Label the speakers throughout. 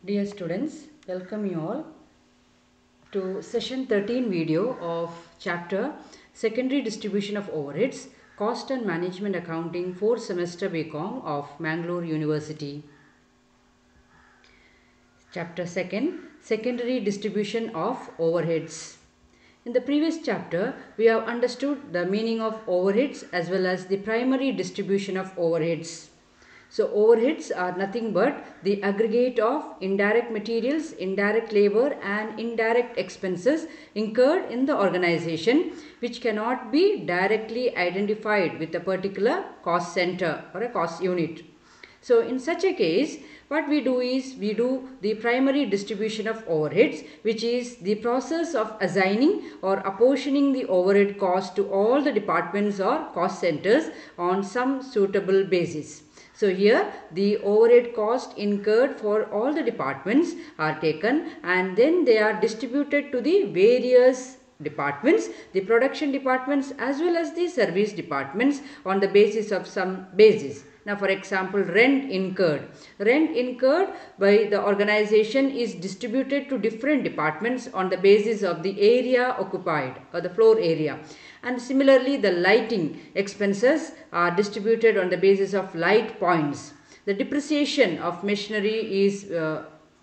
Speaker 1: Dear students, welcome you all to session 13 video of chapter Secondary Distribution of Overheads, Cost and Management Accounting 4th semester BCom of Mangalore University. Chapter 2nd, Secondary Distribution of Overheads. In the previous chapter, we have understood the meaning of overheads as well as the primary distribution of overheads. So overheads are nothing but the aggregate of indirect materials, indirect labor and indirect expenses incurred in the organization which cannot be directly identified with a particular cost center or a cost unit. So in such a case, what we do is we do the primary distribution of overheads, which is the process of assigning or apportioning the overhead cost to all the departments or cost centers on some suitable basis. So here the overhead cost incurred for all the departments are taken and then they are distributed to the various departments, the production departments as well as the service departments on the basis of some basis. Now for example, rent incurred. Rent incurred by the organization is distributed to different departments on the basis of the area occupied or the floor area. And similarly, the lighting expenses are distributed on the basis of light points. The depreciation of machinery is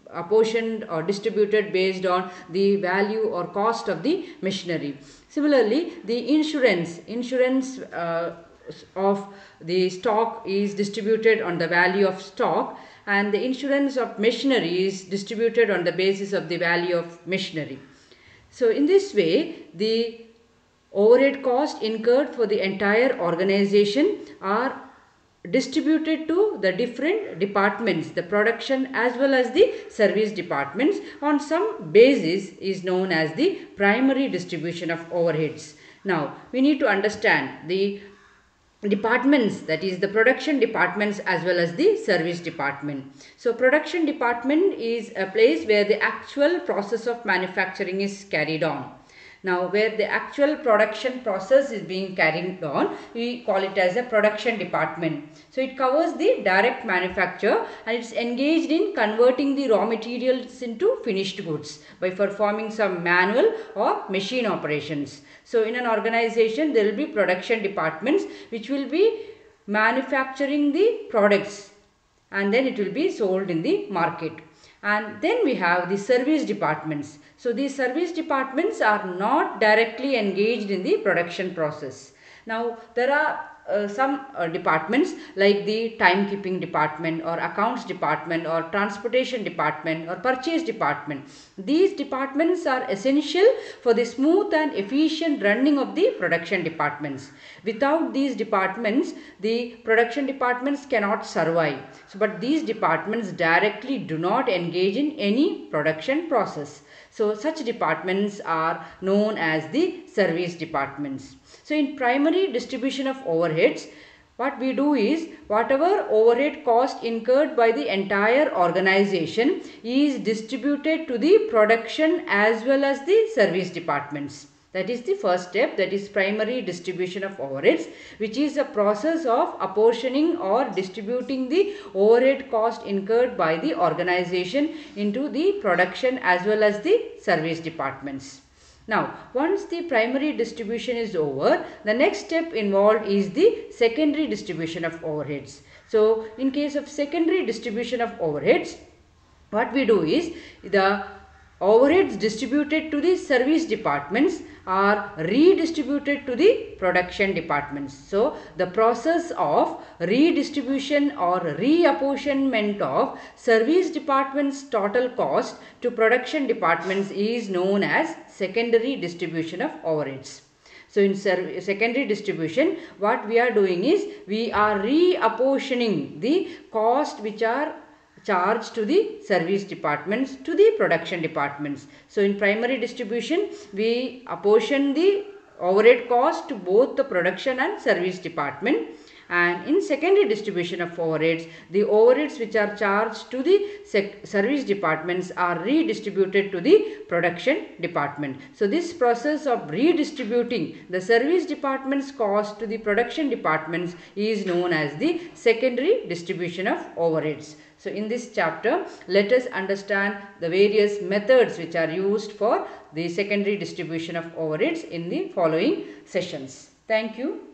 Speaker 1: apportioned or distributed based on the value or cost of the machinery. Similarly, the insurance of the stock is distributed on the value of stock, and the insurance of machinery is distributed on the basis of the value of machinery. So in this way, the overhead cost incurred for the entire organization are distributed to the different departments, the production as well as the service departments on some basis is known as the primary distribution of overheads. Now we need to understand the departments, that is the production departments as well as the service department. So production department is a place where the actual process of manufacturing is carried on. Now where the actual production process is being carried on, we call it as a production department. So it covers the direct manufacture and it's engaged in converting the raw materials into finished goods by performing some manual or machine operations. So in an organization there will be production departments which will be manufacturing the products and then it will be sold in the market. And then we have the service departments. So these service departments are not directly engaged in the production process. Now there are some departments like the timekeeping department or accounts department or transportation department or purchase department. These departments are essential for the smooth and efficient running of the production departments. Without these departments, the production departments cannot survive. So, but these departments directly do not engage in any production process. So such departments are known as the service departments. So in primary distribution of overheads, what we do is whatever overhead cost incurred by the entire organization is distributed to the production as well as the service departments. That is the first step, that is primary distribution of overheads, which is a process of apportioning or distributing the overhead cost incurred by the organization into the production as well as the service departments. Now, once the primary distribution is over, the next step involved is the secondary distribution of overheads. So, in case of secondary distribution of overheads, what we do is the overheads distributed to the service departments are redistributed to the production departments. So the process of redistribution or reapportionment of service departments total cost to production departments is known as secondary distribution of overheads. So in secondary distribution, what we are doing is we are reapportioning the cost which are charged to the service departments to the production departments. So in primary distribution, we apportion the overhead cost to both the production and service department, And in secondary distribution of overheads, the overheads which are charged to the service departments are redistributed to the production department. So this process of redistributing the service department's cost to the production departments is known as the secondary distribution of overheads. So in this chapter, let us understand the various methods which are used for the secondary distribution of overheads in the following sessions. Thank you.